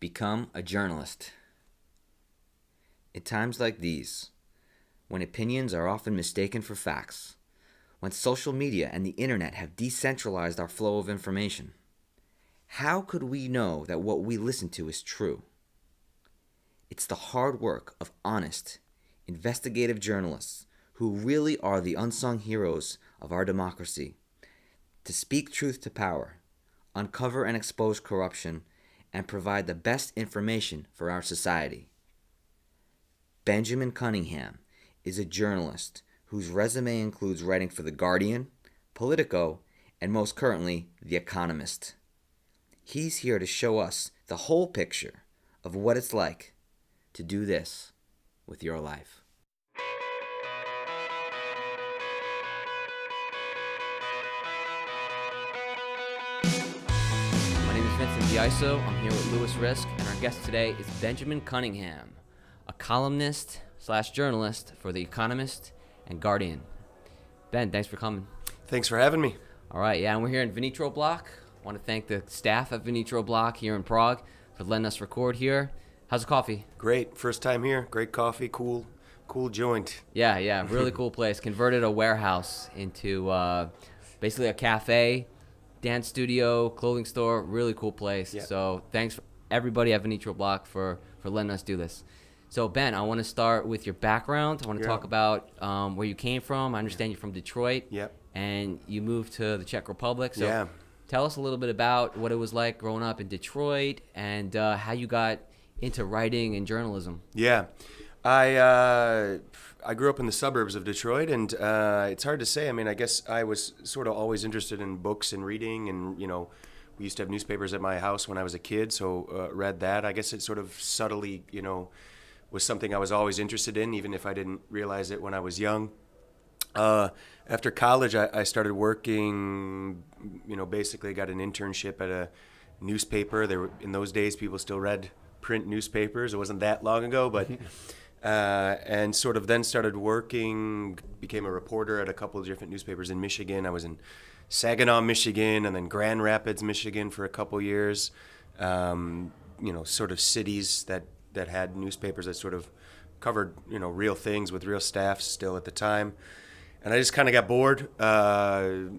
Become a journalist. In times like these, when opinions are often mistaken for facts, when social media and the internet have decentralized our flow of information, how could we know that what we listen to is true? It's the hard work of honest, investigative journalists who really are the unsung heroes of our democracy to speak truth to power, uncover and expose corruption, and provide the best information for our society. Benjamin Cunningham is a journalist whose resume includes writing for the Guardian, Politico, and most currently, The Economist. He's here to show us the whole picture of what it's like to do this with your life. My name is Vincent Diiso. I'm here with Louis Risk, and our guest today is Benjamin Cunningham, a columnist / journalist for The Economist and Guardian. Ben, thanks for coming. Thanks for having me. All right, and we're here in Venitro Block. I want to thank the staff at Venitro Block here in Prague for letting us record here. How's the coffee? Great. First time here. Great coffee. Cool joint. Yeah. Really cool place. Converted a warehouse into basically a cafe, dance studio, clothing store. Really cool place. Yeah. So thanks for everybody at Venitro Block for letting us do this. So Ben, I want to start with your background. I want to talk about where you came from. I understand you're from Detroit. Yep. And you moved to the Czech Republic. So tell us a little bit about what it was like growing up in Detroit and how you got into writing and journalism. Yeah. I grew up in the suburbs of Detroit, and it's hard to say. I mean, I guess I was sort of always interested in books and reading, and, you know, we used to have newspapers at my house when I was a kid, so read that. I guess it sort of subtly, you know, was something I was always interested in, even if I didn't realize it when I was young. After college, I started working, you know, basically got an internship at a newspaper. In those days, people still read print newspapers. It wasn't that long ago, but and sort of then started working, became a reporter at a couple of different newspapers in Michigan. I was in Saginaw, Michigan, and then Grand Rapids, Michigan for a couple years. You know, sort of cities that had newspapers that sort of covered, you know, real things with real staffs still at the time. And I just kind of got bored of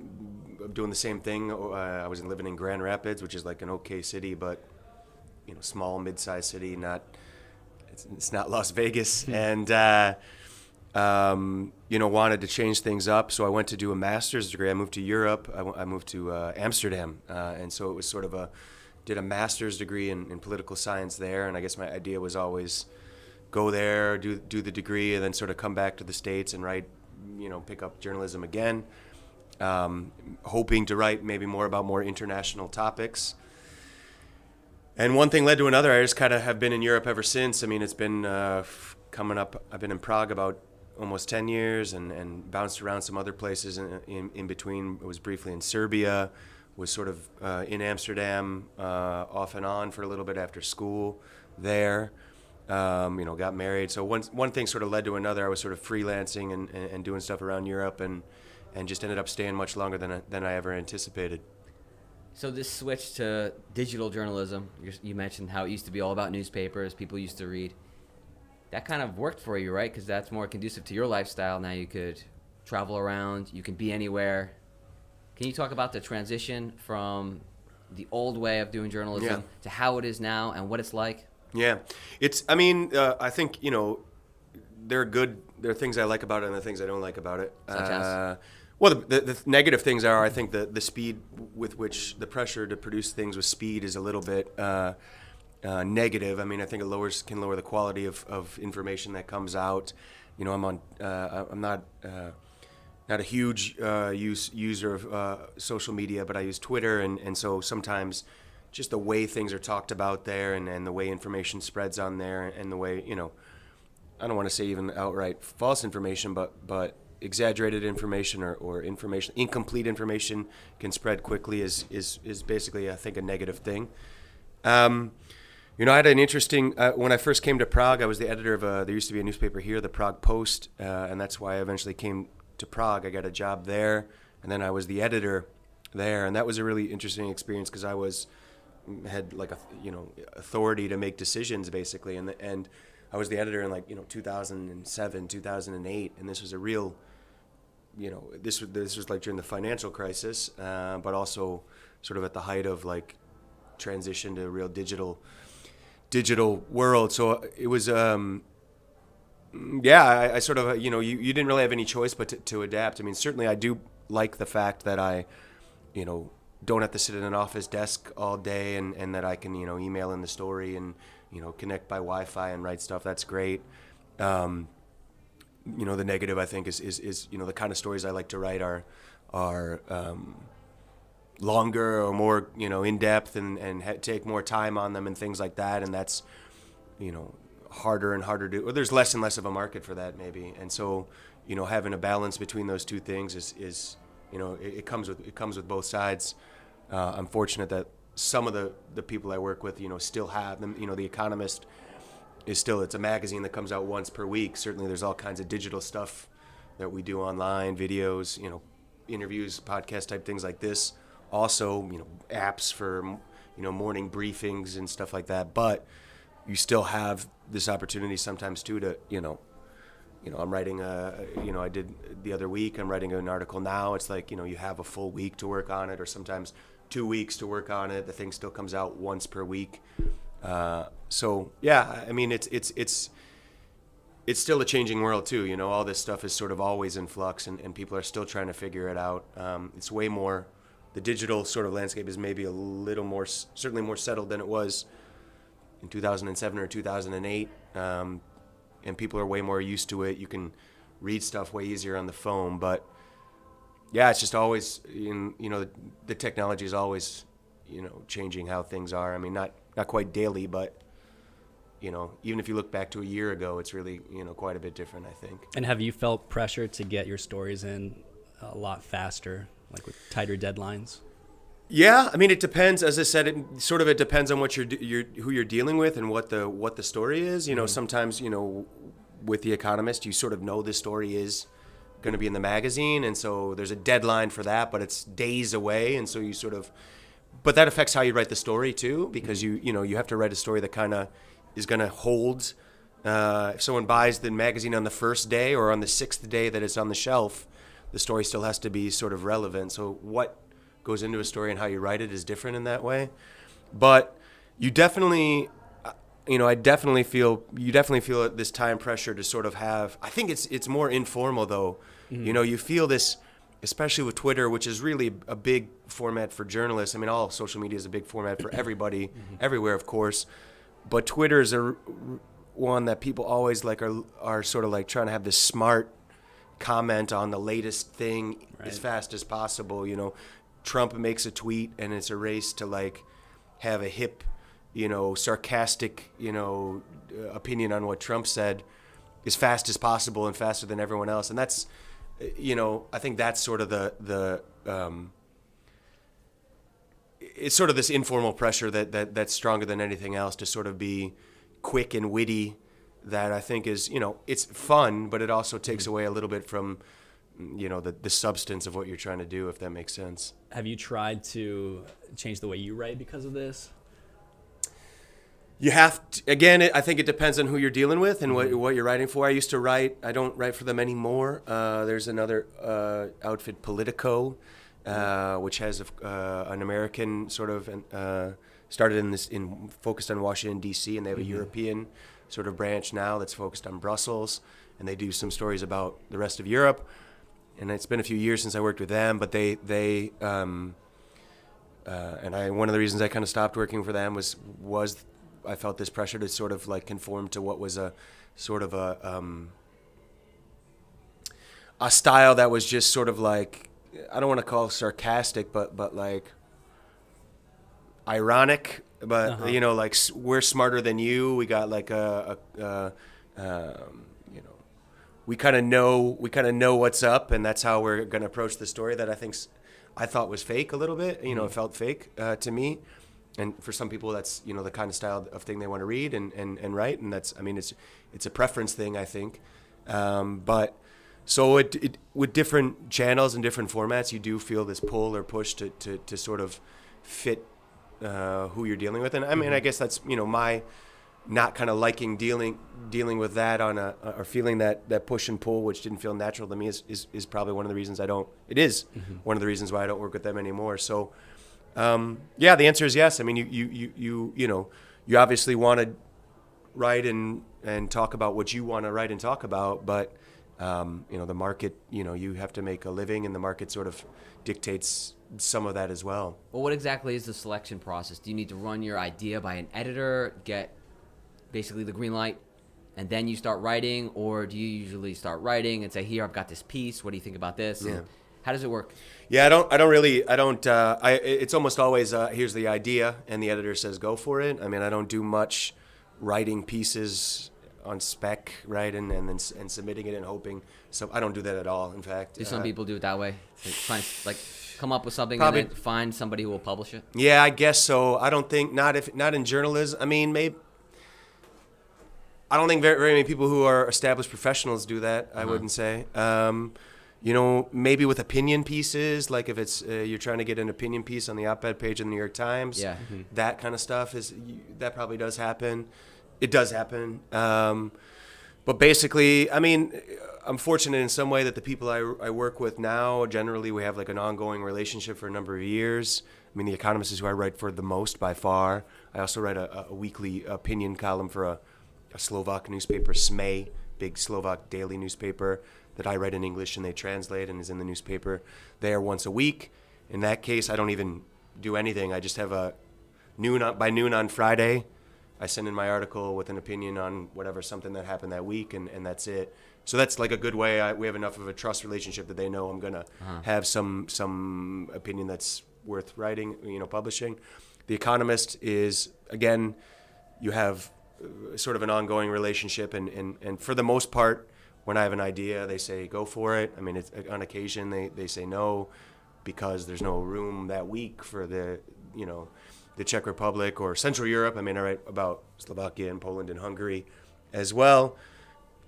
doing the same thing. I was living in Grand Rapids, which is like an okay city, but, you know, small, mid-sized city. It's not Las Vegas. And, you know, wanted to change things up. So I went to do a master's degree. I moved to Europe. I moved to Amsterdam. And so it was sort of did a master's degree in political science there. And I guess my idea was always go there, do the degree, and then sort of come back to the States and write, you know, pick up journalism again, hoping to write maybe more international topics. And one thing led to another. I just kind of have been in Europe ever since. I mean, it's been coming up. I've been in Prague about almost 10 years and bounced around some other places in between. I was briefly in Serbia, was sort of in Amsterdam off and on for a little bit after school there. You know, got married. So one thing sort of led to another. I was sort of freelancing and doing stuff around Europe and just ended up staying much longer than I ever anticipated. So this switch to digital journalism, you mentioned how it used to be all about newspapers, people used to read. That kind of worked for you, right? Because that's more conducive to your lifestyle. Now you could travel around, you can be anywhere. Can you talk about the transition from the old way of doing journalism to how it is now and what it's like? Yeah, I think, you know, there are things I like about it and the things I don't like about it. Such as? Well, the negative things are, I think, the speed with which the pressure to produce things with speed is a little bit negative. I mean, I think it can lower the quality of information that comes out. You know, I'm not a huge user of social media, but I use Twitter, and so sometimes just the way things are talked about there and the way information spreads on there and the way, you know, I don't want to say even outright false information, but exaggerated information or information, incomplete information can spread quickly is basically, I think, a negative thing. You know, I had an interesting, when I first came to Prague, I was the editor of there used to be a newspaper here, the Prague-Post, and that's why I eventually came to Prague. I got a job there, and then I was the editor there, and that was a really interesting experience because I was had like authority to make decisions basically, and I was the editor in 2007, 2008, and this was a real, this was like during the financial crisis, but also sort of at the height of like transition to a real digital world. So it was, I sort of, you didn't really have any choice but to adapt. I mean, certainly I do like the fact that I, don't have to sit at an office desk all day, and that I can, email in the story and, connect by Wi-Fi and write stuff. That's great. The negative I think is the kind of stories I like to write are longer or more, in depth and take more time on them and things like that. And that's, harder and harder to, or there's less and less of a market for that maybe. And so, having a balance between those two things is it comes with both sides. I'm fortunate that some of the people I work with, still have them. The Economist is still, it's a magazine that comes out once per week. Certainly there's all kinds of digital stuff that we do online, videos, interviews, podcast type things like this. Also, apps for, morning briefings and stuff like that. But you still have this opportunity sometimes too to, I'm writing I did the other week, I'm writing an article now. It's like, you have a full week to work on it, or sometimes 2 weeks to work on it. The thing still comes out once per week. So yeah, I mean, it's still a changing world too. All this stuff is sort of always in flux, and people are still trying to figure it out. It's way more, the digital sort of landscape is maybe a little more, certainly more settled than it was in 2007 or 2008. And people are way more used to it. You can read stuff way easier on the phone, but yeah, it's just always, the technology is always, changing how things are. I mean, not quite daily, but, even if you look back to a year ago, it's really, quite a bit different, I think. And have you felt pressure to get your stories in a lot faster, like with tighter deadlines? Yeah, I mean, it depends. As I said, it depends on what who you're dealing with and what the story is. Sometimes, with The Economist, you sort of know the story is going to be in the magazine, and so there's a deadline for that, but it's days away, and so you sort of, but that affects how you write the story too, because you have to write a story that kind of is going to hold. If someone buys the magazine on the first day or on the sixth day that it's on the shelf, the story still has to be sort of relevant. So what goes into a story and how you write it is different in that way. But you definitely, I definitely feel this time pressure to sort of have, I think it's more informal though. Mm-hmm. You feel this, especially with Twitter, which is really a big format for journalists. I mean, all social media is a big format for everybody, everywhere, of course. But Twitter is one that people always are sort of like trying to have this smart comment on the latest thing as fast as possible. Trump makes a tweet and it's a race to like have a hip, sarcastic, opinion on what Trump said as fast as possible and faster than everyone else. And that's, I think that's sort of the it's sort of this informal pressure that's stronger than anything else to sort of be quick and witty, that I think is, it's fun, but it also takes away a little bit from, the substance of what you're trying to do, if that makes sense. Have you tried to change the way you write because of this? You have to, again, I think it depends on who you're dealing with and what you're writing for. I used to write, I don't write for them anymore. There's another outfit, Politico, which has an American sort of, started focused on Washington, D.C., and they have a European sort of branch now that's focused on Brussels, and they do some stories about the rest of Europe. And it's been a few years since I worked with them, but one of the reasons I kind of stopped working for them was I felt this pressure to sort of like conform to what was a sort of a style that was just sort of like, I don't want to call it sarcastic, but like ironic, but like we're smarter than you. We got like we kind of know what's up, and that's how we're going to approach the story. That I thought was fake a little bit. It felt fake to me, and for some people that's the kind of style of thing they want to read and write, and that's, I mean, it's a preference thing, I think. But so it with different channels and different formats, you do feel this pull or push to sort of fit who you're dealing with. And I mean, I guess that's, my not kind of liking dealing with that or feeling that push and pull, which didn't feel natural to me, is probably one of the reasons one of the reasons why I don't work with them anymore. So, the answer is yes. I mean, you obviously want to write and talk about what you want to write and talk about, but the market, you have to make a living, and the market sort of dictates some of that as well. Well, what exactly is the selection process? Do you need to run your idea by an editor, get basically the green light, and then you start writing, or do you usually start writing and say, here, I've got this piece, what do you think about this? Yeah. And how does it work? Yeah, it's almost always, here's the idea, and the editor says, go for it. I mean, I don't do much writing pieces on spec, right, and submitting it and hoping. So I don't do that at all, in fact. Do some people do it that way? Like come up with something probably, and then find somebody who will publish it? Yeah, I guess so. I don't think, not in journalism. I mean, maybe, I don't think very many people who are established professionals do that, I wouldn't say. Maybe with opinion pieces, like if it's you're trying to get an opinion piece on the op-ed page of the New York Times, that kind of stuff, that probably does happen. It does happen. But basically, I mean, I'm fortunate in some way that the people I work with now, generally we have like an ongoing relationship for a number of years. I mean, The Economist is who I write for the most by far. I also write a weekly opinion column for a Slovak newspaper, SME, big Slovak daily newspaper that I write in English and they translate and is in the newspaper there once a week. In that case, I don't even do anything. I just have by noon on Friday, I send in my article with an opinion on something that happened that week, and that's it. So that's like a good way. We have enough of a trust relationship that they know I'm going to have some opinion that's worth writing, publishing. The Economist is, again, you have sort of an ongoing relationship, and for the most part, when I have an idea, they say, go for it. I mean, on occasion, they say no because there's no room that week for the Czech Republic or Central Europe. I mean, I write about Slovakia and Poland and Hungary as well.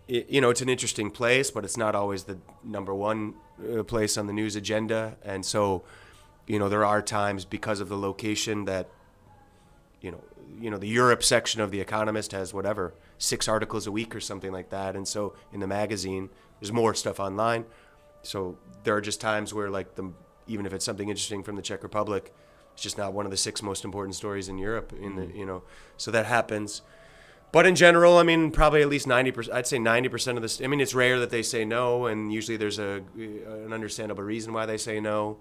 It's an interesting place, but it's not always the number one place on the news agenda. And so, there are times because of the location that, the Europe section of The Economist has 6 articles a week or something like that. And so in the magazine, there's more stuff online. So there are just times where even if it's something interesting from the Czech Republic, it's just not one of the 6 most important stories in Europe. So that happens. But in general, I mean, probably at least 90%. I'd say 90% of this. I mean, it's rare that they say no, and usually there's an understandable reason why they say no.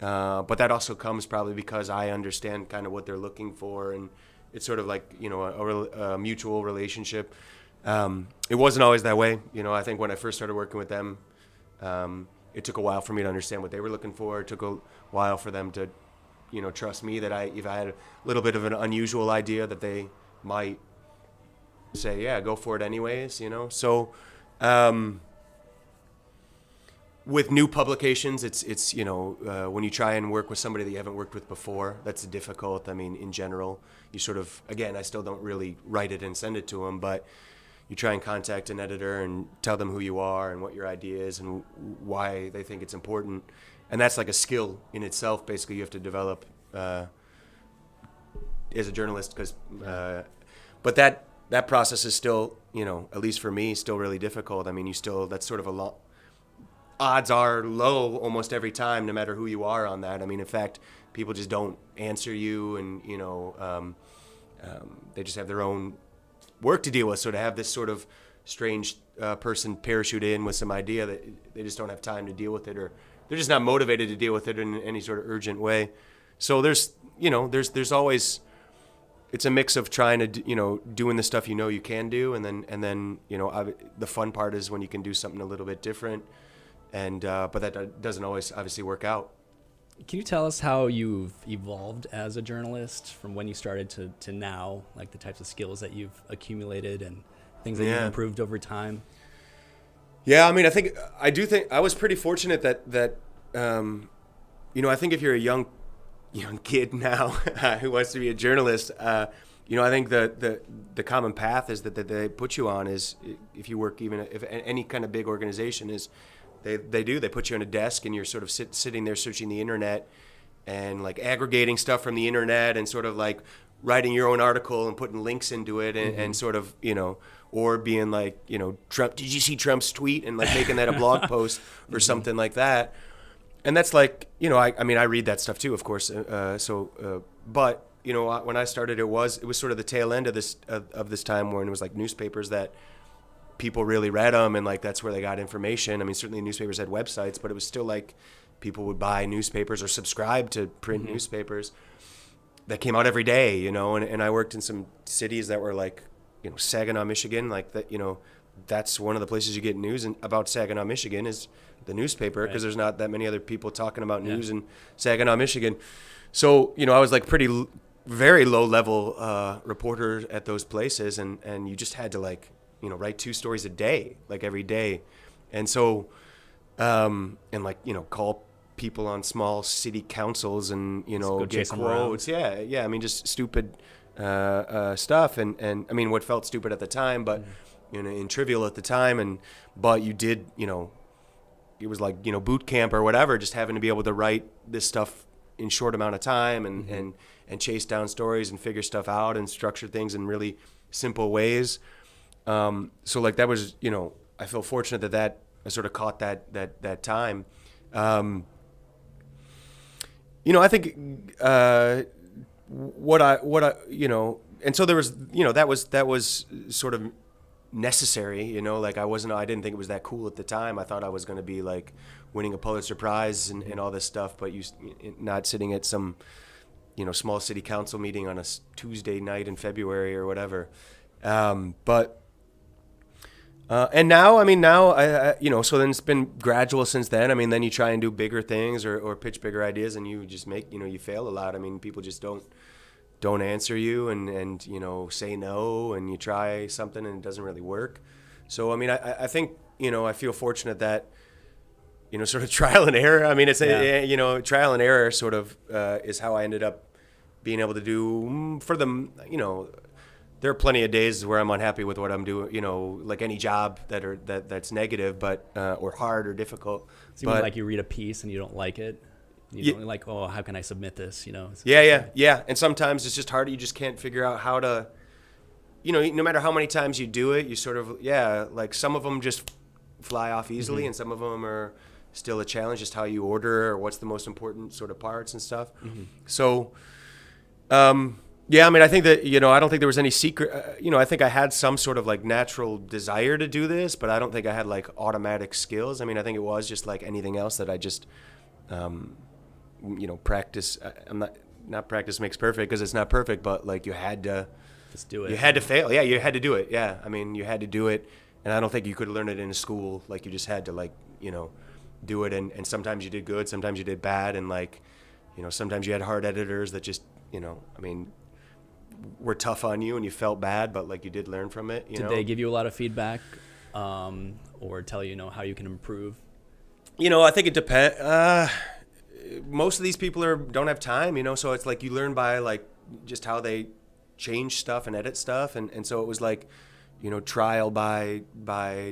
But that also comes probably because I understand kind of what they're looking for, and it's sort of like a mutual relationship. It wasn't always that way. I think when I first started working with them, it took a while for me to understand what they were looking for. It took a while for them to trust me that if I had a little bit of an unusual idea that they might say, yeah, go for it anyways, So with new publications, it's when you try and work with somebody that you haven't worked with before, that's difficult. I mean, in general, you sort of, again, I still don't really write it and send it to them, but you try and contact an editor and tell them who you are and what your idea is and why they think it's important. And that's like a skill in itself. Basically, you have to develop as a journalist, but that process is still, at least for me, still really difficult. I mean, that's sort of odds are low almost every time, no matter who you are on that. I mean, in fact, people just don't answer you, and they just have their own work to deal with. So to have this sort of strange person parachute in with some idea that they just don't have time to deal with it, or they're just not motivated to deal with it in any sort of urgent way. So there's always, it's a mix of trying to doing the stuff you can do, and then the fun part is when you can do something a little bit different, and but that doesn't always obviously work out. Can you tell us how you've evolved as a journalist from when you started to now, like the types of skills that you've accumulated and things that you've improved over time? Yeah, I mean, I do think I was pretty fortunate that I think if you're a young kid now who wants to be a journalist, I think the common path is that they put you on is, if you work even if any kind of big organization, is they put you on a desk and you're sort of sitting there searching the internet, and like aggregating stuff from the internet and sort of like writing your own article and putting links into it and sort of, or being like, Trump, did you see Trump's tweet, and like making that a blog post or something like that. And that's like, I mean, I read that stuff too, of course. But when I started, it was sort of the tail end of this time when it was like newspapers that people really read them, and like that's where they got information. I mean, certainly newspapers had websites, but it was still like people would buy newspapers or subscribe to print newspapers that came out every day, and I worked in some cities that were like, Saginaw, Michigan, like that, that's one of the places you get news about Saginaw, Michigan is the newspaper, because there's not that many other people talking about news in Saginaw, Michigan. So, I was like very low level reporter at those places, and you just had to like, write 2 stories a day, like every day. And so, and like, call people on small city councils and, get quotes. Yeah. I mean, just stupid stuff. And I mean, what felt stupid at the time, but, and trivial at the time. But you did, it was like, boot camp or whatever, just having to be able to write this stuff in short amount of time and chase down stories and figure stuff out and structure things in really simple ways. So like that was, I feel fortunate that I sort of caught that time. I think what I and so there was, that was sort of necessary, like I didn't think it was that cool at the time. I thought I was going to be like winning a Pulitzer Prize and all this stuff, but not sitting at some, small city council meeting on a Tuesday night in February or whatever. And now, I so then it's been gradual since then. I mean, then you try and do bigger things or pitch bigger ideas, and you just make, you fail a lot. I mean, people just don't answer you and say no, and you try something and it doesn't really work. So, I mean, I think, I feel fortunate that, sort of trial and error. I mean, it's, trial and error sort of is how I ended up being able to do for them, there are plenty of days where I'm unhappy with what I'm doing, like any job that's negative, but or hard or difficult. So you mean like you read a piece and you don't like it? You don't like, how can I submit this? Yeah. And sometimes it's just hard. You just can't figure out how to, no matter how many times you do it, you sort of, like some of them just fly off easily, and some of them are still a challenge, just how you order or what's the most important sort of parts and stuff. So, yeah, I mean, I think that, I don't think there was any secret, I think I had some sort of like natural desire to do this, but I don't think I had like automatic skills. I mean, I think it was just like anything else that I just, practice. I'm not practice makes perfect, because it's not perfect, but like you had to just do it. You had to fail. Yeah, you had to do it. Yeah, I mean, you had to do it, and I don't think you could learn it in a school. Like you just had to like, do it, and sometimes you did good, sometimes you did bad, and like, sometimes you had hard editors that just, I mean, were tough on you and you felt bad, but like you did learn from it. Did they give you a lot of feedback, or tell you, how you can improve? I think it depends. Most of these people don't have time, so it's like you learn by like just how they change stuff and edit stuff, and so it was like, trial by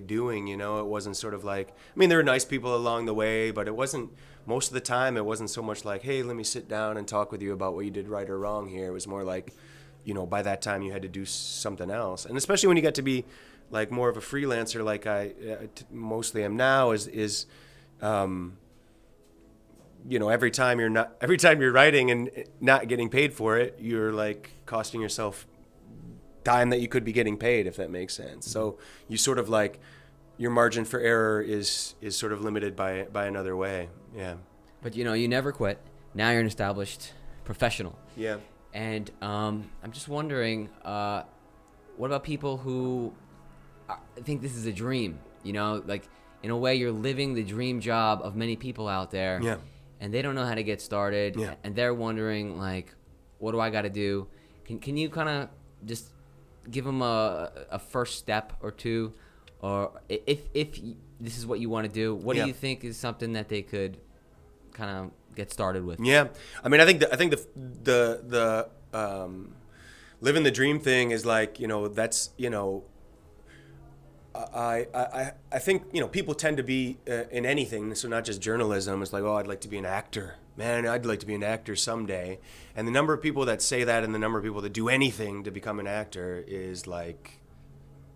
doing. It wasn't sort of like, I mean, there were nice people along the way, but it wasn't, most of the time it wasn't so much like, hey, let me sit down and talk with you about what you did right or wrong here. It was more like, by that time you had to do something else. And especially when you get to be like more of a freelancer, like I mostly am now, is every time you're writing and not getting paid for it, you're like costing yourself time that you could be getting paid, if that makes sense. So you sort of like, your margin for error is sort of limited by another way. Yeah. But you never quit. Now you're an established professional. Yeah. And I'm just wondering, what about people who think this is a dream? Like in a way, you're living the dream job of many people out there. Yeah. And they don't know how to get started. Yeah. And they're wondering, like, what do I got to do? Can you kind of just give them a first step or two? Or if this is what you want to do, what do you think is something that they could kind of get started with? Yeah, I mean, I think the living the dream thing is like, that's, I think, you know, people tend to be in anything, so not just journalism. It's like, oh, I'd like to be an actor. Man, I'd like to be an actor someday. And the number of people that say that and the number of people that do anything to become an actor is like,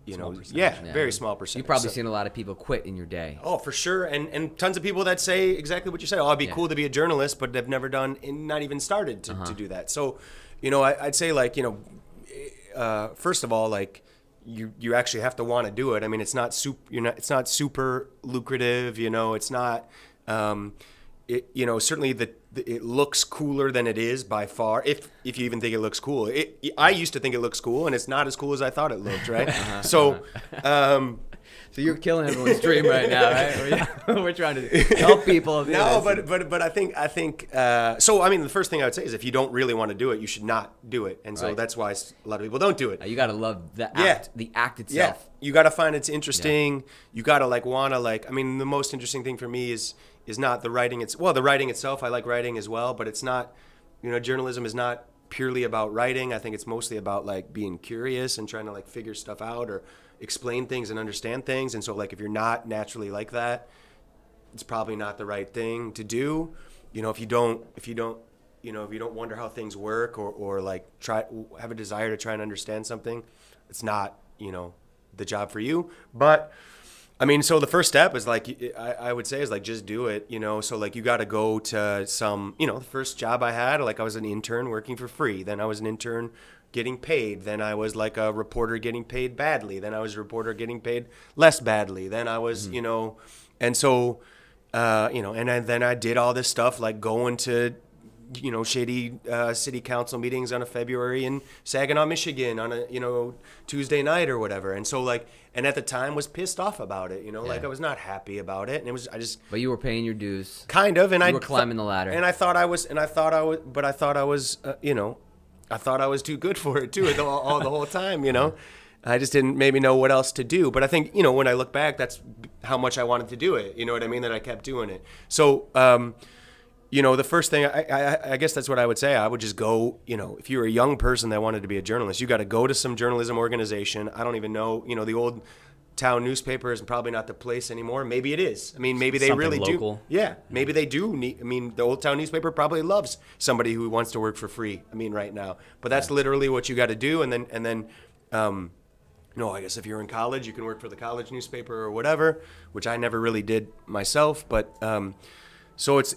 you know, very small percentage. You've probably seen a lot of people quit in your day. Oh, for sure. And tons of people that say exactly what you say. Oh, it'd be cool to be a journalist, but they've never done, not even started to do that. So, you know, I'd say, like, you know, first of all, like, you actually have to want to do it. I mean, it's not super lucrative, you know, it's not, you know, certainly it looks cooler than it is by far, if you even think it looks cool. I used to think it looks cool, and it's not as cool as I thought it looked, right? So you're killing everyone's dream right now, right? We're trying to help people. No, but I think so. I mean, the first thing I would say is, if you don't really want to do it, you should not do it, and so that's why a lot of people don't do it. You got to love the act, the act itself. Yeah, you got to find it's interesting. You got to want to I mean, the most interesting thing for me is not the writing. The writing itself. I like writing as well, but it's not. You know, journalism is not purely about writing. I think it's mostly about being curious and trying to figure stuff out or explain things and understand things. And so if you're not naturally like that, it's probably not the right thing to do. You know, if you don't wonder how things work or try have a desire to try and understand something, it's not, you know, the job for you. But I mean, so the first step is I would say is just do it, you know. So you got to go to some, you know, the first job I had, I was an intern working for free. Then I was an intern getting paid. Then I was a reporter getting paid badly. Then I was a reporter getting paid less badly. Then I was, you know, and so, you know, and then I did all this stuff going to, you know, shady city council meetings on a February in Saginaw, Michigan on a, you know, Tuesday night or whatever. And so and at the time was pissed off about it, you know, I was not happy about it. And it was, But you were paying your dues. Kind of. And you were climbing the ladder. And I thought I was, but I thought I was, you know, I thought I was too good for it too, the whole time, you know. I just didn't maybe know what else to do. But I think, you know, when I look back, that's how much I wanted to do it. You know what I mean? That I kept doing it. So, you know, the first thing, I guess that's what I would say. I would just go, you know, if you were a young person that wanted to be a journalist, you got to go to some journalism organization. I don't even know, you know, the old town newspaper is probably not the place anymore. Maybe it is. I mean, maybe they Something really local. do. Yeah, maybe they do need, I mean, the old town newspaper probably loves somebody who wants to work for free. I mean, right now. But that's literally what you got to do. And then, no, I guess if you're in college, you can work for the college newspaper or whatever, which I never really did myself. But so it's,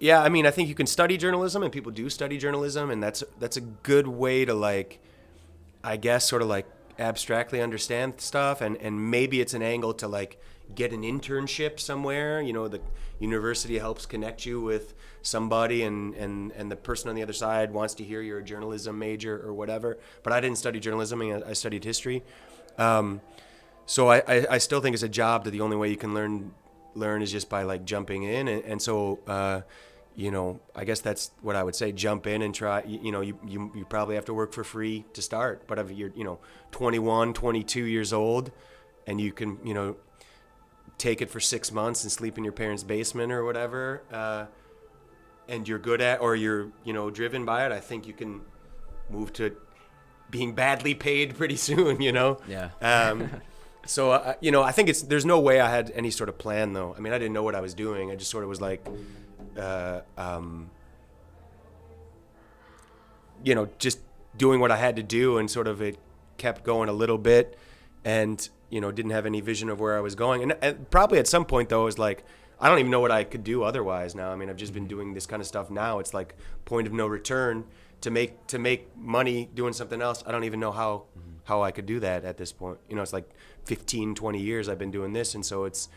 yeah, I mean, I think you can study journalism, and people do study journalism, and that's a good way to I guess sort of abstractly understand stuff, and maybe it's an angle to get an internship somewhere. You know, the university helps connect you with somebody, and the person on the other side wants to hear you're a journalism major or whatever. But I didn't study journalism. I studied history. So I still think it's a job that the only way you can learn is just by jumping in, and so you know, I guess that's what I would say. Jump in and try. You know, you probably have to work for free to start, but if you're, you know, 21, 22 years old, and you can, you know, take it for 6 months and sleep in your parents' basement or whatever, and you're good at, or you're, you know, driven by it, I think you can move to being badly paid pretty soon, you know? Yeah. So, you know, I think there's no way I had any sort of plan, though. I mean, I didn't know what I was doing. I just sort of was you know, just doing what I had to do, and sort of it kept going a little bit, and, you know, didn't have any vision of where I was going. And probably at some point, though, it was I don't even know what I could do otherwise now. I mean, I've just been doing this kind of stuff now. It's point of no return to make money doing something else. I don't even know how I could do that at this point. You know, it's 15, 20 years I've been doing this. And so it's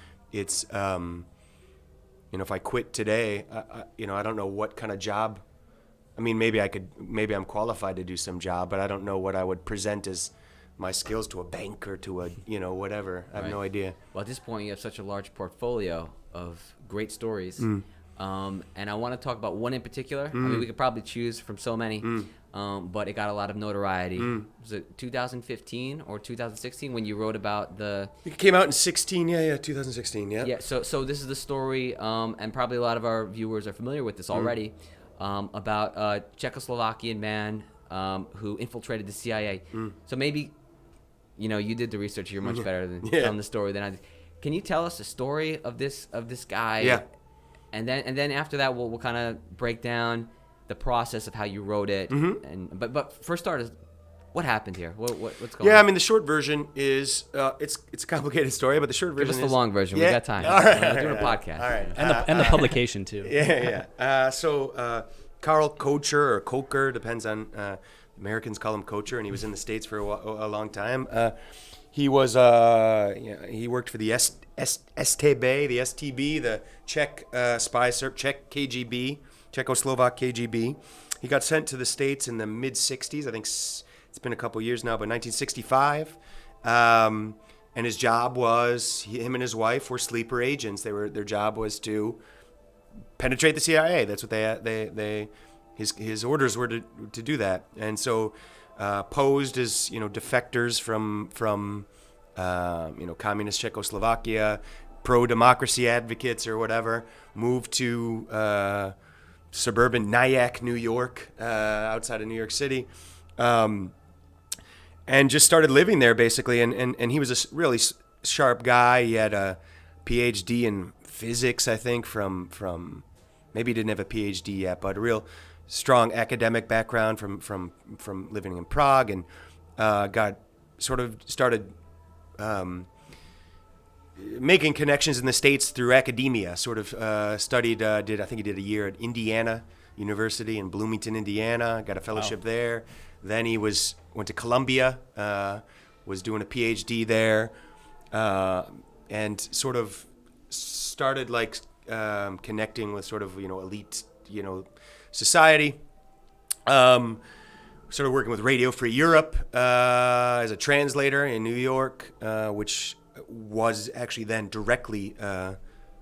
you know, if I quit today, you know, I don't know what kind of job. I mean, maybe I'm qualified to do some job, but I don't know what I would present as my skills to a bank or to a, you know, whatever. I have no idea. Well, at this point, you have such a large portfolio of great stories. And I want to talk about one in particular. I mean, we could probably choose from so many, but it got a lot of notoriety. Was it 2015 or 2016 when you wrote about the... It came out in 16, yeah, 2016, yeah. Yeah, so this is the story, and probably a lot of our viewers are familiar with this already, about a Czechoslovakian man who infiltrated the CIA. So maybe you did the research. You're much better than Yeah. telling the story than I did. Can you tell us the story of this guy? Yeah. And then after that, we'll kind of break down the process of how you wrote it. Mm-hmm. But for starters, what happened here? What's going on? Yeah, I mean, the short version is it's a complicated story, but the short version Give us is the long version. Yeah. We got time. All right, We're doing a podcast. All right. And the publication too. Yeah. So Karl Koecher or Koecher, depends on Americans call him Koecher, and he was in the States for a long time. He was he worked for the STB, the Czech spy service, Czech KGB, Czechoslovak KGB. He got sent to the States in the mid '60s. I think it's been a couple years now, but 1965. And his job was him and his wife were sleeper agents. Their job was to penetrate the CIA. That's what his orders were to do that. And so posed as defectors from communist Czechoslovakia, pro-democracy advocates or whatever, moved to suburban Nyack, New York, outside of New York City, and just started living there basically. And he was a really sharp guy. He had a PhD in physics, I think, from maybe he didn't have a PhD yet, but a real strong academic background from living in Prague, and started making connections in the States through academia. Studied, I think he did a year at Indiana University in Bloomington, Indiana. Got a fellowship there. Then he went to Columbia, was doing a PhD there, and sort of started connecting with sort of elite society. Started working with Radio Free Europe as a translator in New York, which was actually then directly a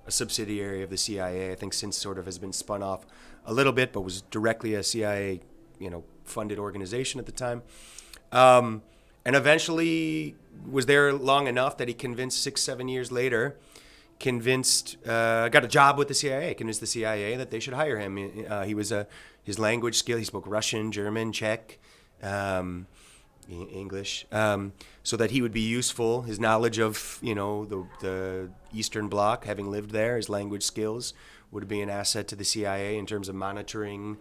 subsidiary of the CIA. I think since sort of has been spun off a little bit, but was directly a CIA, funded organization at the time. And eventually was there long enough that he convinced 6-7 years later, got a job with the CIA, convinced the CIA that they should hire him. His language skill, he spoke Russian, German, Czech, English, so that he would be useful. His knowledge of, the Eastern Bloc, having lived there, his language skills would be an asset to the CIA in terms of monitoring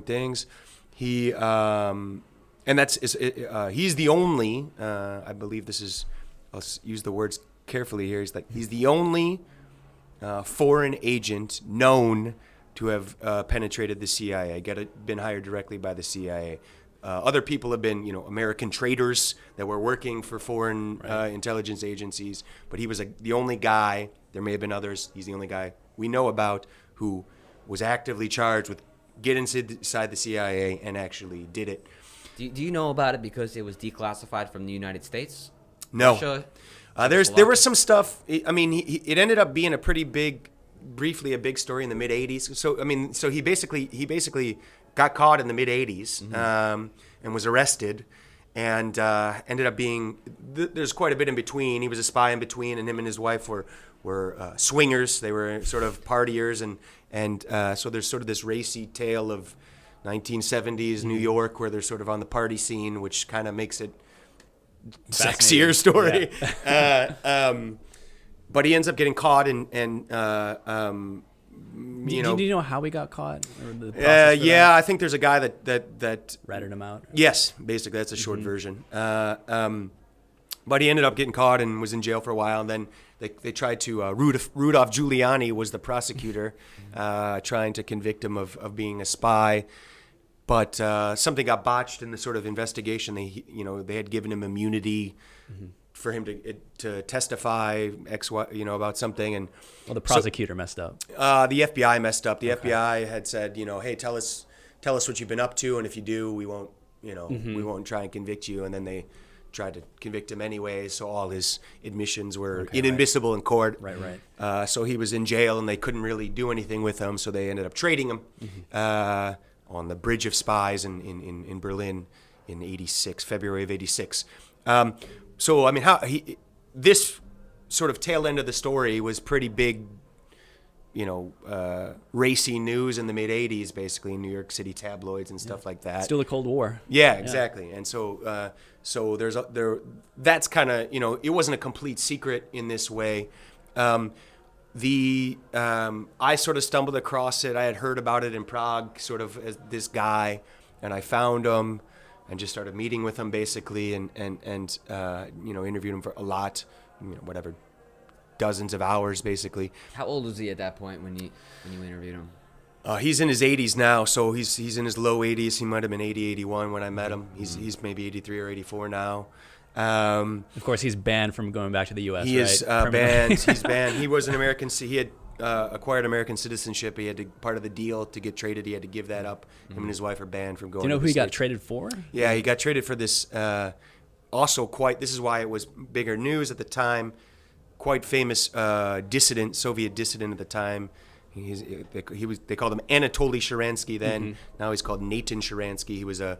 things. He's the only, I believe this is, I'll use the words carefully here. He's the only foreign agent known to have penetrated the CIA, been hired directly by the CIA. Other people have been, American traders that were working for foreign intelligence agencies, but he was the only guy. There may have been others. He's the only guy we know about who was actively charged with getting inside the CIA and actually did it. Do you know about it because it was declassified from the United States? No. Russia? There was some stuff. I mean, it ended up being briefly a big story in the mid '80s. So he basically got caught in the mid '80s and was arrested, and ended up being. There's quite a bit in between. He was a spy in between, and him and his wife were swingers. They were sort of partiers, and so there's sort of this racy tale of 1970s New York where they're sort of on the party scene, which kind of makes it sexier story. Yeah. But he ends up getting caught and Do you know how he got caught? Or the yeah, I think there's a guy that ratted him out. Yes, basically that's a short version. But he ended up getting caught and was in jail for a while. And then they tried to Rudolph Giuliani was the prosecutor, trying to convict him of being a spy. But something got botched in the sort of investigation. They had given him immunity for him to testify about something, and the prosecutor messed up. The FBI messed up. The FBI had said, hey, tell us what you've been up to, and if you do, we won't we won't try and convict you. And then they tried to convict him anyway, so all his admissions were inadmissible in court. Right. So he was in jail, and they couldn't really do anything with him, so they ended up trading him on the Bridge of Spies in Berlin in '86, February of '86. So I mean, this sort of tail end of the story was pretty big racy news in the mid '80s, basically in New York City tabloids and stuff like that. Still the Cold War. Yeah, exactly. And so that's kind of, it wasn't a complete secret in this way. I sort of stumbled across it. I had heard about it in Prague, sort of as this guy, and I found him and just started meeting with him basically, and interviewed him for a lot, whatever, dozens of hours basically. How old was he at that point when you interviewed him? He's in his 80s now, so he's in his low 80s. He might have been 80, 81 when I met him. He's maybe 83 or 84 now. Of course, he's banned from going back to the U.S. He right? is banned. He's banned. He was an American. He had acquired American citizenship. He had to, part of the deal to get traded, he had to give that up. Him and his wife are banned from going. Do you know to who the he got States. traded for? Yeah, he got traded for this. This is why it was bigger news at the time. Quite famous dissident, Soviet dissident at the time. They called him Anatoly Sharansky then. Mm-hmm. Now he's called Nathan Sharansky. He was a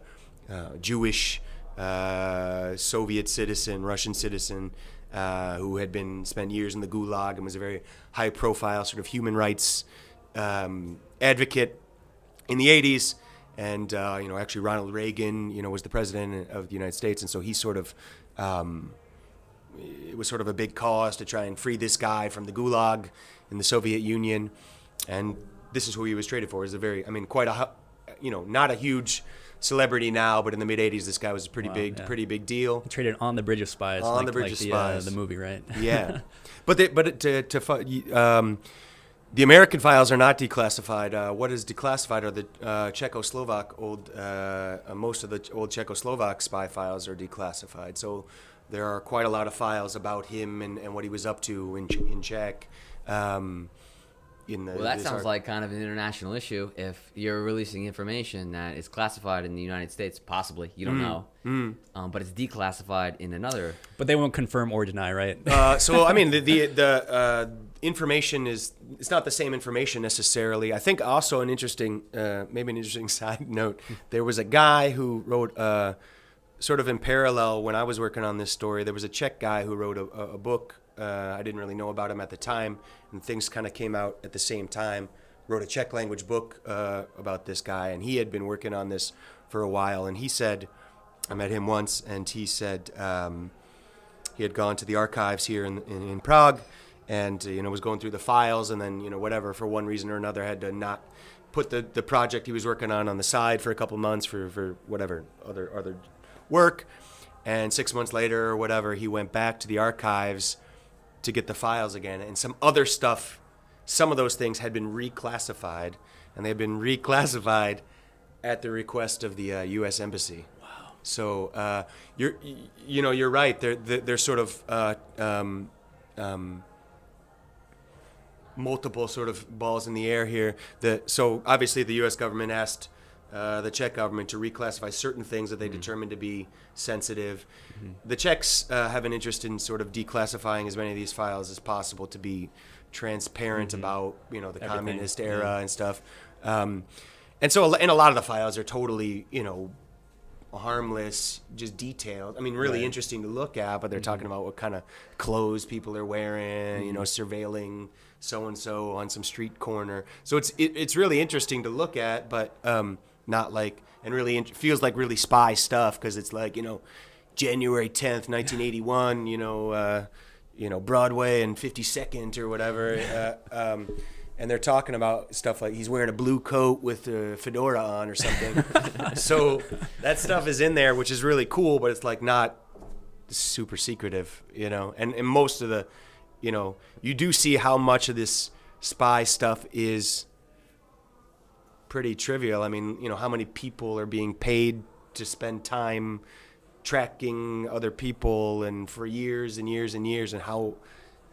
Jewish Soviet citizen, Russian citizen, who had spent years in the Gulag and was a very high-profile sort of human rights advocate in the 80s. And actually Ronald Reagan, was the president of the United States, and so he sort of it was sort of a big cause to try and free this guy from the Gulag in the Soviet Union. And this is who he was traded for. Is quite a, not a huge celebrity now, but in the mid '80s, this guy was a pretty big deal. He traded on the Bridge of Spies. On the Bridge of Spies, the movie, right? Yeah, the American files are not declassified. What is declassified are the Czechoslovak most of the old Czechoslovak spy files are declassified. So there are quite a lot of files about him and what he was up to in Czech. That sounds like kind of an international issue. If you're releasing information that is classified in the United States, possibly, you don't know, but it's declassified in another. But they won't confirm or deny, right? The information it's not the same information necessarily. I think also maybe an interesting side note, there was a guy who wrote sort of in parallel when I was working on this story, there was a Czech guy who wrote a book. I didn't really know about him at the time, and things kind of came out at the same time. Wrote a Czech language book about this guy, and he had been working on this for a while. And he said, I met him once, and he said he had gone to the archives here in Prague, and was going through the files, and then whatever, for one reason or another, had to not put the project he was working on the side for a couple months for whatever other work. And 6 months later or whatever, he went back to the archives to get the files again, and some other stuff, some of those things had been reclassified, and they had been reclassified at the request of the U.S. Embassy. Wow. So you're right. They're sort of multiple sort of balls in the air here. So obviously the U.S. government asked the Czech government to reclassify certain things that they determined to be sensitive. Mm-hmm. The Czechs have an interest in sort of declassifying as many of these files as possible to be transparent about the communist era and stuff. And a lot of the files are totally harmless, just detailed. Really interesting to look at, but they're talking about what kind of clothes people are wearing, surveilling so-and-so on some street corner. So it's really interesting to look at, but not like, and really feels like really spy stuff, because it's like, January 10th, 1981, Broadway and 52nd or whatever. And they're talking about stuff like he's wearing a blue coat with a fedora on or something. So that stuff is in there, which is really cool, but it's like not super secretive, and most of the, you do see how much of this spy stuff is pretty trivial. How many people are being paid to spend time tracking other people, and for years and years and years, and how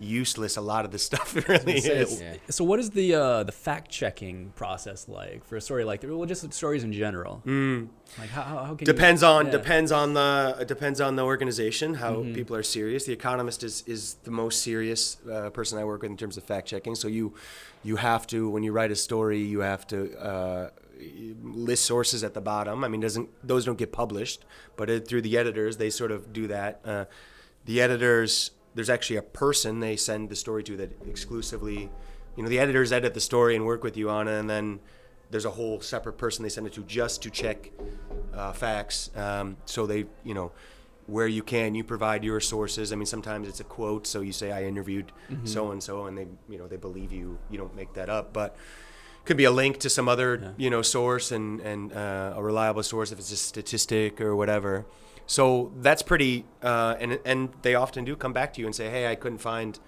useless a lot of this stuff really is. Yeah. So what is the fact-checking process like for a story like that? Well, just stories in general. Like how can depends on the organization, how people are serious. The Economist is the most serious person I work with in terms of fact-checking. So you have to, when you write a story, you have to list sources at the bottom. Those don't get published, but through the editors, they sort of do that. The editors, there's actually a person they send the story to that exclusively the editors edit the story and work with you on it, and then there's a whole separate person they send it to just to check facts. So they, where you can, you provide your sources. I mean, sometimes it's a quote, so you say, I interviewed so-and-so, and they, they believe you. You don't make that up, but it could be a link to some other, source and a reliable source if it's a statistic or whatever. So that's pretty, and they often do come back to you and say, hey, I couldn't find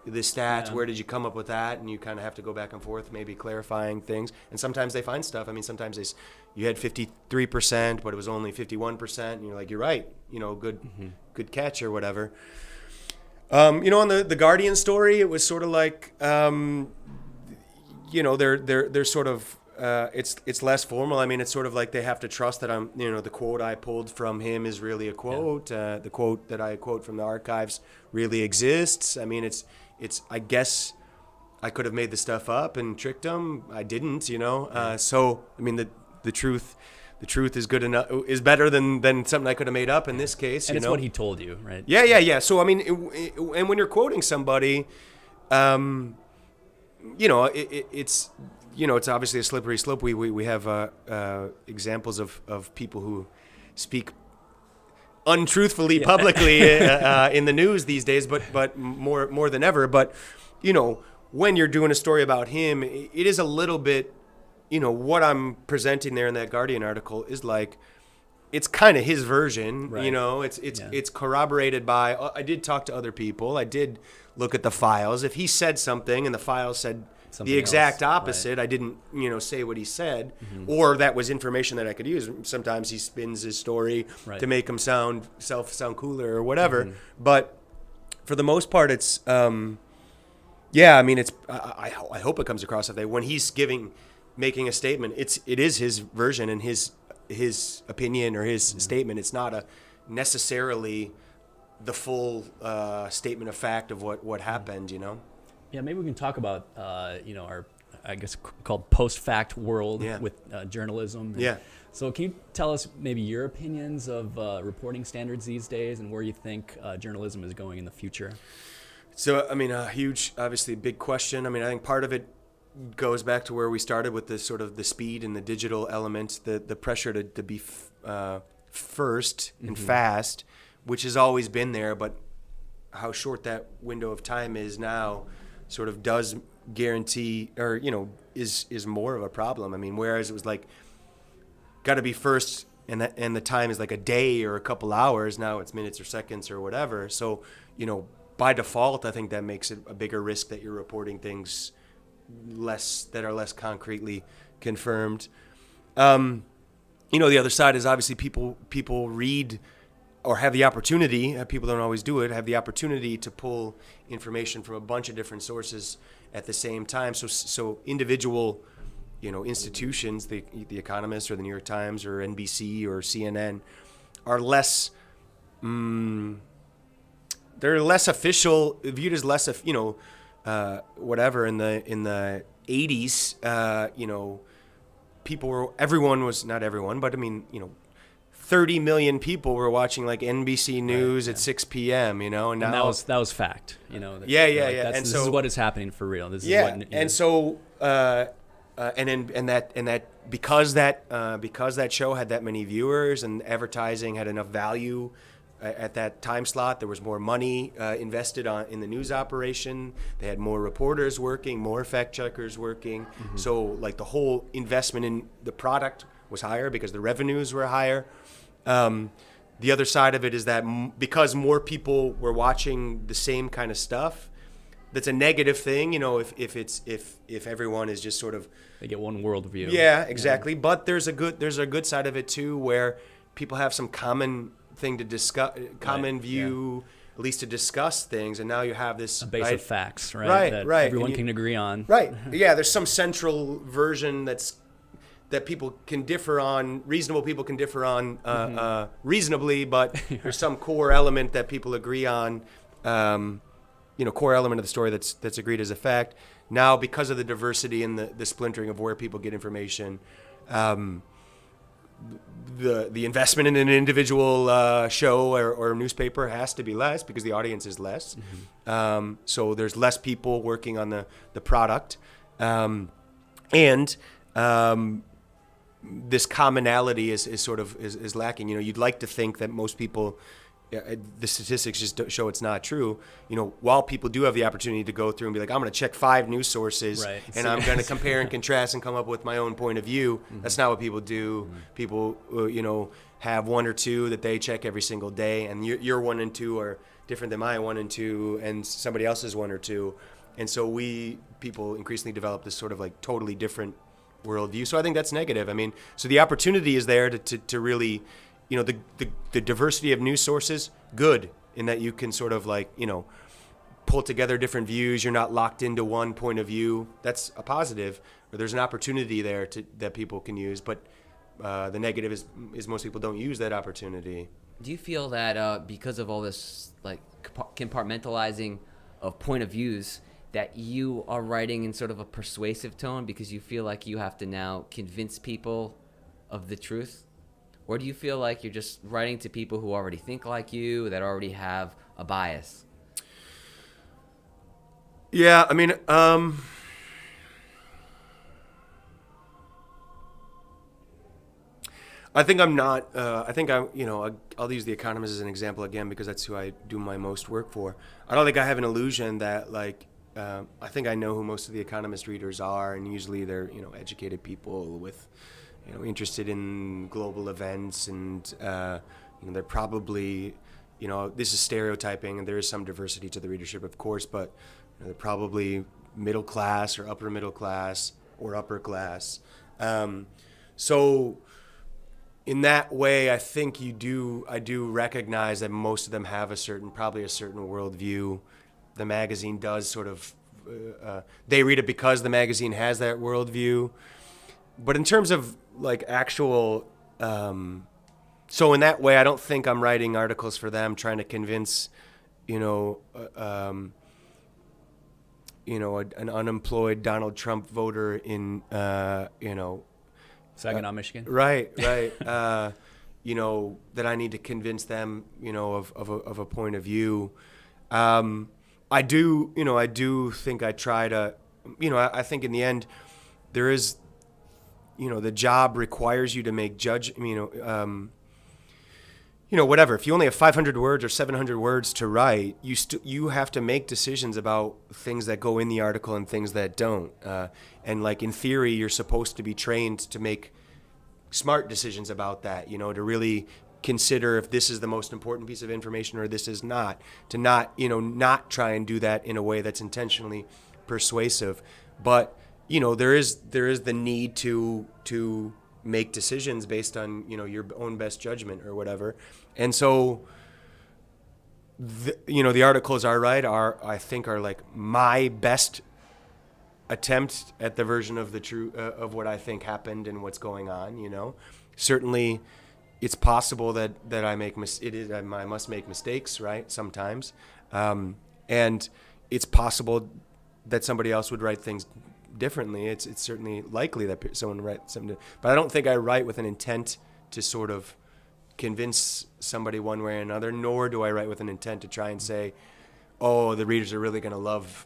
this stat. Yeah. Where did you come up with that? And you kind of have to go back and forth, maybe clarifying things. And sometimes they find stuff. I mean, sometimes you had 53%, but it was only 51%. And you're like, you're right. Good catch or whatever. On the Guardian story, it was sort of like, they're sort of, it's less formal. I mean, it's sort of like they have to trust that I'm, the quote I pulled from him is really a quote. Yeah. The quote that I quote from the archives really exists. I mean, it's, I guess I could have made the stuff up and tricked them. I didn't, so, I mean, the truth is good enough, is better than something I could have made up in this case. And it's what he told you, right? Yeah. So, I mean, and when you're quoting somebody, it's, it's obviously a slippery slope. We have examples of people who speak untruthfully publicly in the news these days, but more than ever. But when you're doing a story about him, it is a little bit, what I'm presenting there in that Guardian article is like, it's kind of his version. Right. It's corroborated by. I did talk to other people. I did look at the files. If he said something and the file said something the exact opposite, right. I didn't, say what he said, or that was information that I could use. Sometimes he spins his story to make him sound cooler or whatever. But for the most part, it's, I mean, it's. I hope it comes across that way when he's making a statement. It is his version and his opinion or his statement. It's not necessarily the full statement of fact of what happened. Yeah, maybe we can talk about, our, I guess, called post-fact world with journalism. Yeah. So can you tell us maybe your opinions of reporting standards these days and where you think journalism is going in the future? So, I mean, a huge, obviously big question. I mean, I think part of it goes back to where we started with this sort of the speed and the digital element, the pressure to be first and fast, which has always been there, but how short that window of time is now sort of does guarantee or, is more of a problem. I mean, whereas it was like, got to be first and the time is like a day or a couple hours, now it's minutes or seconds or whatever. So, by default, I think that makes it a bigger risk that you're reporting things that are less concretely confirmed. The other side is obviously people read or have the opportunity, people don't always do it, have the opportunity to pull information from a bunch of different sources at the same time. So individual, institutions, the Economist or the New York Times or NBC or CNN are less, they're less official, viewed as less, whatever in the 80s, everyone was, not everyone, but I mean, 30 million people were watching like NBC News at 6 p.m. And now that was fact. Yeah. This is what is happening for real. This is what, and so and that because that show had that many viewers and advertising had enough value at that time slot, there was more money invested in the news operation. They had more reporters working, more fact checkers working. So like the whole investment in the product was higher because the revenues were higher. The other side of it is that because more people were watching the same kind of stuff, that's a negative thing, if everyone is just sort of, they get one worldview. Yeah, exactly. Yeah. But there's a good side of it too, where people have some common thing to discuss, common view, at least to discuss things, and now you have this a base of facts, right? That everyone can agree on. Right. Yeah, there's some central version that people can differ on, reasonable people can differ on reasonably, but there's some core element that people agree on, core element of the story that's agreed as a fact. Now, because of the diversity and the splintering of where people get information, the investment in an individual show or newspaper has to be less because the audience is less. So there's less people working on the product. And this commonality is sort of is lacking. You'd like to think that most people, the statistics just don't show it's not true. While people do have the opportunity to go through and be like, I'm going to check 5 news sources, right, and I'm going to compare and contrast and come up with my own point of view. That's not what people do. People, have 1 or 2 that they check every single day, and your 1 and 2 are different than my 1 and 2, and somebody else's 1 or 2. And so people increasingly develop this sort of like totally different worldview. So I think that's negative. I mean, so the opportunity is there to really, the diversity of news sources, good, in that you can sort of like, pull together different views. You're not locked into one point of view. That's a positive. Or there's an opportunity there that people can use. But the negative is most people don't use that opportunity. Do you feel that because of all this like compartmentalizing of point of views, that you are writing in sort of a persuasive tone because you feel like you have to now convince people of the truth? Or do you feel like you're just writing to people who already think like you, that already have a bias? Yeah, I mean, I think I'm not, I'll use The Economist as an example again because that's who I do my most work for. I don't think I have an illusion that like, I think I know who most of the Economist readers are, and usually they're, educated people with, interested in global events, and, they're probably, this is stereotyping, and there is some diversity to the readership, of course, but they're probably middle class or upper middle class or upper class. So in that way, I think I do recognize that most of them have probably a certain worldview. The magazine does sort of, they read it because the magazine has that worldview. But in terms of like actual, so in that way, I don't think I'm writing articles for them trying to convince, an unemployed Donald Trump voter in, Saginaw, Michigan. Right. That I need to convince them, of a point of view. I do think I try to, I think in the end there is, the job requires you to make whatever. If you only have 500 words or 700 words to write, you have to make decisions about things that go in the article and things that don't. And like in theory, you're supposed to be trained to make smart decisions about that, to really consider if this is the most important piece of information or this is not, to not try and do that in a way that's intentionally persuasive. But there is the need to make decisions based on your own best judgment or whatever. And so the articles I think are like my best attempt at the version of the true of what I think happened and what's going on. Certainly it's possible that I I must make mistakes, right? Sometimes. And it's possible that somebody else would write things differently. It's certainly likely that someone would write something, but I don't think I write with an intent to sort of convince somebody one way or another, nor do I write with an intent to try and say, oh, the readers are really going to love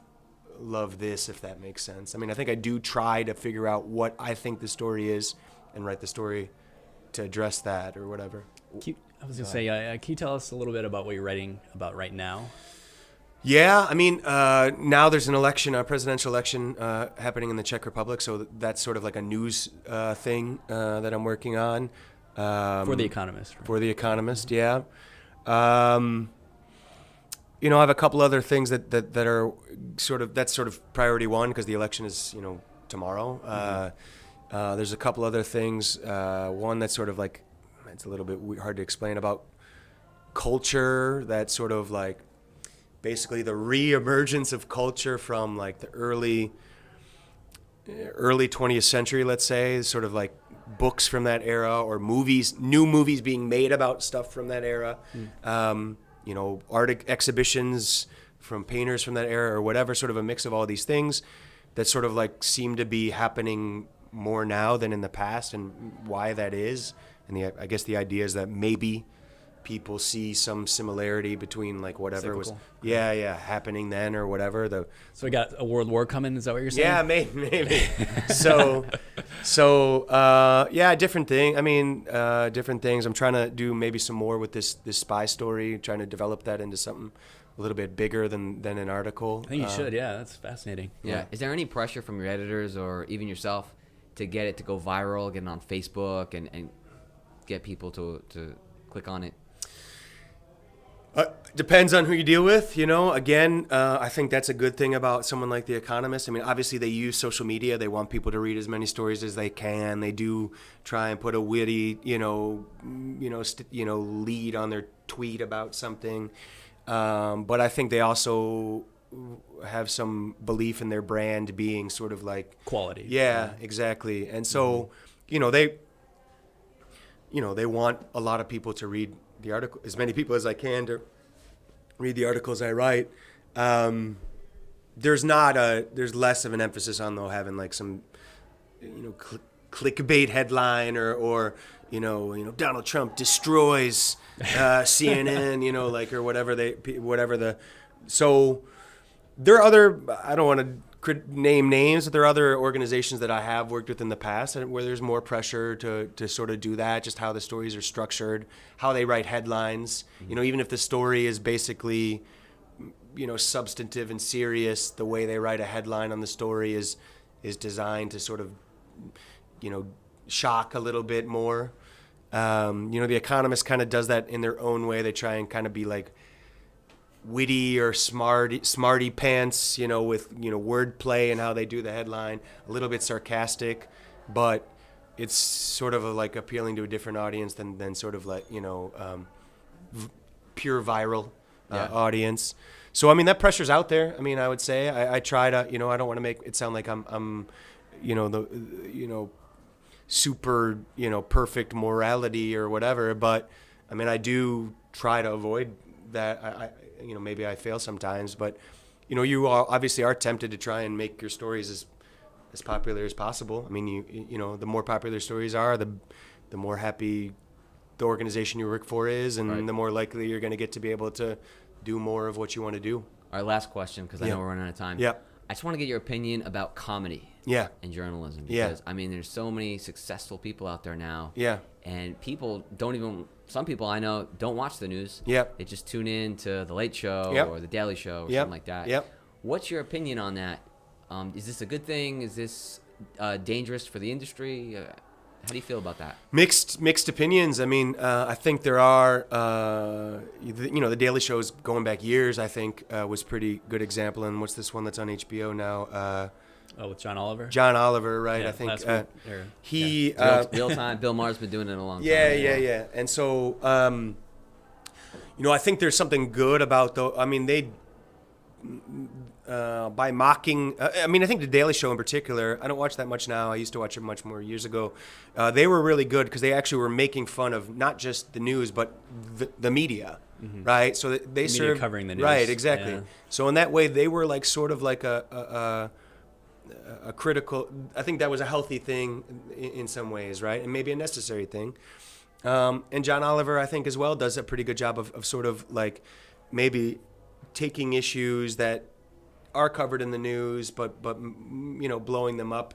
this, if that makes sense. I mean, I think I do try to figure out what I think the story is and write the story to address that or whatever. I was going to say, can you tell us a little bit about what you're writing about right now? Yeah, I mean, now there's an election, a presidential election happening in the Czech Republic, so that's sort of like a news thing that I'm working on. For The Economist. Right? For The Economist, yeah. I have a couple other things that are that's sort of priority one because the election is, tomorrow. Mm-hmm. There's a couple other things. One that's sort of like, it's a little bit hard to explain, about culture, that sort of like basically the re-emergence of culture from like the early 20th century, let's say, sort of like books from that era or new movies being made about stuff from that era. Art exhibitions from painters from that era or whatever, sort of a mix of all these things that sort of like seem to be happening more now than in the past, and why that is. And I guess the idea is that maybe people see some similarity between like whatever Cyclical. was happening then or whatever. So we got a world war coming. Is that what you're saying? Yeah, maybe. so different thing. I mean, different things. I'm trying to do maybe some more with this spy story, trying to develop that into something a little bit bigger than an article. I think you should. Yeah, that's fascinating. Yeah. Is there any pressure from your editors or even yourself to get it to go viral, get it on Facebook, and get people to click on it? Depends on who you deal with, you know. Again, I think that's a good thing about someone like The Economist. I mean, obviously they use social media. They want people to read as many stories as they can. They do try and put a witty, lead on their tweet about something. But I think they also have some belief in their brand being sort of like quality. Yeah, exactly. And so, they want a lot of people to read the article, as many people as I can to read the articles I write. There's less of an emphasis on though having like some, clickbait headline or Donald Trump destroys CNN, or whatever so there are other, I don't want to name names, but there are other organizations that I have worked with in the past where there's more pressure to sort of do that, just how the stories are structured, how they write headlines. Even if the story is basically, substantive and serious, the way they write a headline on the story is designed to sort of, shock a little bit more. The Economist kind of does that in their own way. They try and kind of be like witty or smarty pants, with wordplay and how they do the headline, a little bit sarcastic, but it's sort of like appealing to a different audience than sort of like pure viral audience. So I mean that pressure's out there. I mean I would say I try to I don't want to make it sound like I'm super perfect morality or whatever, but I mean I do try to avoid that. I maybe I fail sometimes, but you obviously are tempted to try and make your stories as popular as possible. I mean the more popular stories are, the more happy the organization you work for is, and right. the more likely you're going to get to be able to do more of what you want to do. All right, last question, because I know we're running out of time. Yeah. I just want to get your opinion about comedy and journalism. Because, I mean, there's so many successful people out there now. Yeah. And people some people I know don't watch the news. Yeah. They just tune in to The Late Show or The Daily Show or something like that. Yep. What's your opinion on that? Is this a good thing? Is this dangerous for the industry? How do you feel about that? Mixed opinions. I mean, I think there are, the Daily Show is going back years, I think, was pretty good example. And what's this one that's on HBO now? With John Oliver? John Oliver, right? Yeah, I think he... Real time. Bill Maher's been doing it a long time. Yeah. And so, I think there's something good about by mocking, I think the Daily Show in particular, I don't watch that much now. I used to watch it much more years ago. They were really good because they actually were making fun of not just the news, but the media, right? So they served covering the news. Right, exactly. Yeah. So in that way, they were like sort of like a critical, I think that was a healthy thing in some ways, right? And maybe a necessary thing. And John Oliver, I think as well, does a pretty good job of sort of like maybe taking issues that are covered in the news, but blowing them up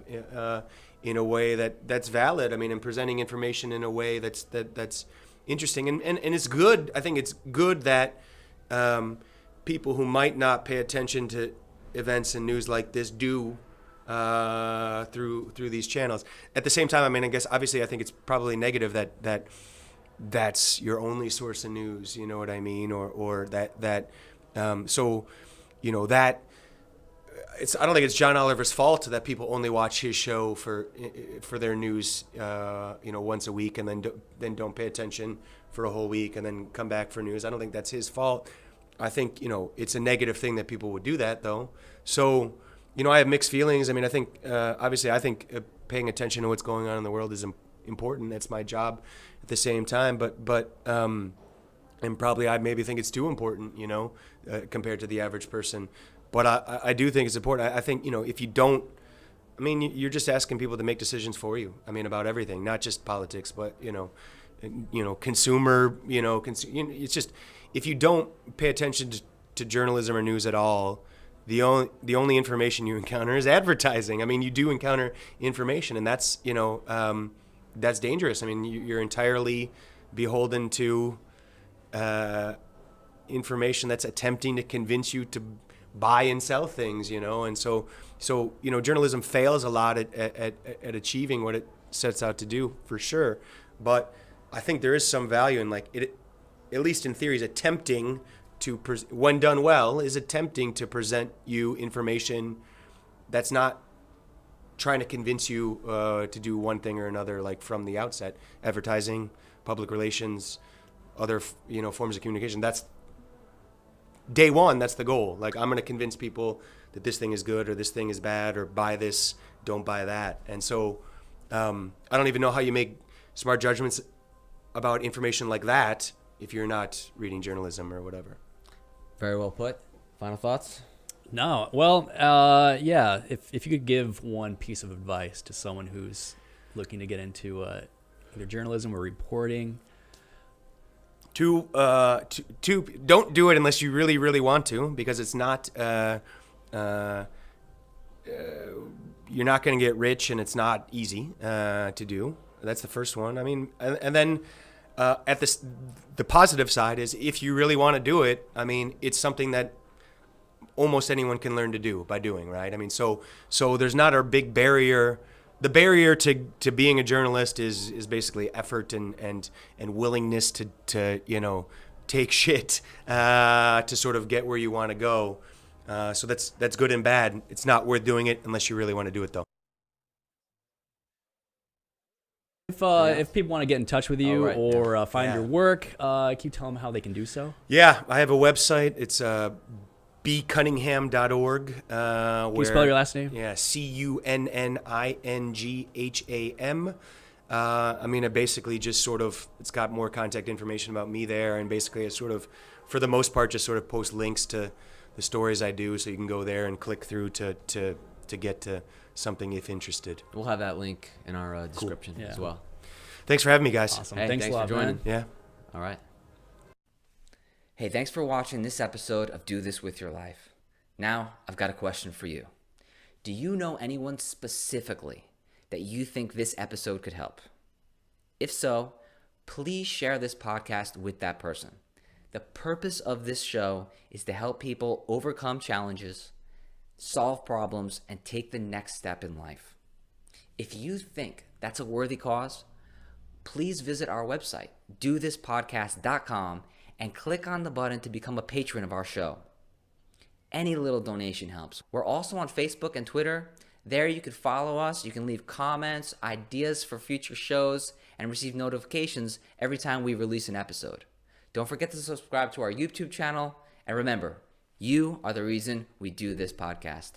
in a way that's valid. I mean, and presenting information in a way that's interesting and it's good. I think it's good that people who might not pay attention to events and news like this do through these channels. At the same time, I mean, I guess obviously I think it's probably negative that's your only source of news. You know what I mean? Or that that I don't think it's John Oliver's fault that people only watch his show for their news, once a week, and then don't pay attention for a whole week, and then come back for news. I don't think that's his fault. I think it's a negative thing that people would do that though. So I have mixed feelings. I mean, I think obviously I think paying attention to what's going on in the world is important. That's my job. At the same time, but and probably I maybe think it's too important, compared to the average person. But I do think it's important. I think, if you don't I mean, you're just asking people to make decisions for you. I mean, about everything, not just politics, but consumer. It's just, if you don't pay attention to journalism or news at all, the only information you encounter is advertising. I mean, you do encounter information, and that's that's dangerous. I mean, you're entirely beholden to information that's attempting to convince you to buy and sell things, and so journalism fails a lot at achieving what it sets out to do, for sure. But I think there is some value in, like, it, at least in theory, is attempting to, when done well, is attempting to present you information that's not trying to convince you to do one thing or another, like from the outset. Advertising, public relations, other forms of communication. That's day one. That's the goal. Like, I'm going to convince people that this thing is good or this thing is bad, or buy this, don't buy that. And so I don't even know how you make smart judgments about information like that if you're not reading journalism or whatever. Very well put. Final thoughts? No. Well, yeah. If you could give one piece of advice to someone who's looking to get into either journalism or reporting. Don't do it unless you really, really want to, because it's not. You're not going to get rich, and it's not easy to do. That's the first one. I mean, and then at the positive side is, if you really want to do it, I mean, it's something that almost anyone can learn to do by doing, right? I mean, so there's not a big barrier. The barrier to being a journalist is basically effort and willingness to take shit to sort of get where you want to go. So that's good and bad. It's not worth doing it unless you really want to do it, though. If people want to get in touch with you or find your work, can you tell them how they can do so? Yeah, I have a website. It's bcunningham.org. Can you spell your last name? Yeah, Cunningham. I mean, I basically just sort of, it's got more contact information about me there, and basically I sort of, for the most part, just sort of post links to the stories I do, so you can go there and click through to get to something if interested. We'll have that link in our description as well. Thanks for having me, guys. Awesome. Hey, thanks a lot, for joining. man. Yeah. All right. Hey, thanks for watching this episode of Do This With Your Life. Now, I've got a question for you. Do you know anyone specifically that you think this episode could help? If so, please share this podcast with that person. The purpose of this show is to help people overcome challenges, solve problems, and take the next step in life. If you think that's a worthy cause, please visit our website, dothispodcast.com, and click on the button to become a patron of our show. Any little donation helps. We're also on Facebook and Twitter. There you can follow us, you can leave comments, ideas for future shows, and receive notifications every time we release an episode. Don't forget to subscribe to our YouTube channel, and remember, you are the reason we do this podcast.